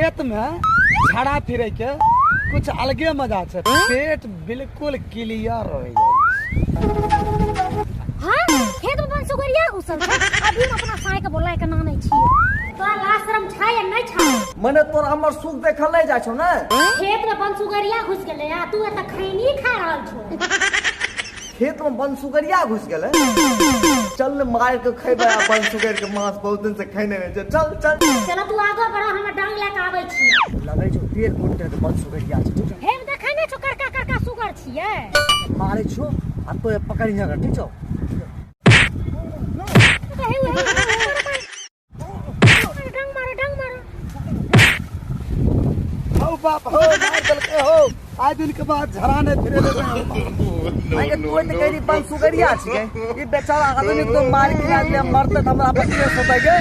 खेत में झाड़ा फिरे के कुछ अलगे मजा छे। पेट बिल्कुल क्लियर हो जाए। हां खेत में बन सुगरिया घुसल छै। अभी हम अपना साय के बोलाय के नानै छियै। तोरा लाज शरम छै या नै छै? मने तोरा हमर सुख देखल नै जाय छौ ने। खेत में बन सुगरिया घुस गेलै आ तू एत खैनी खा रहल छौ। खेत में बन सुगरिया घुस गेलै। चल ने मार के खेबे बन सुगर के मांस बहुत दिन से खैने नै छै। चल चल चल तू आगे बढ़, हम डांग लेके आबै छी। लगै छौ 1.5 क्विंटल के बन सुगरिया छै। हे देखै नै छौ करका सुगर छियै। मारै छौ आ तो पकड़ी जा ठीक छौ। बाप हो मार देलकै हो। आज दिन के बाद झराने फिरे ले आगे तोय त करी बन सुगरिया छिकै। ई बेचारा आदमी तो मार के मरते हमरा बच्चे सोतै गे।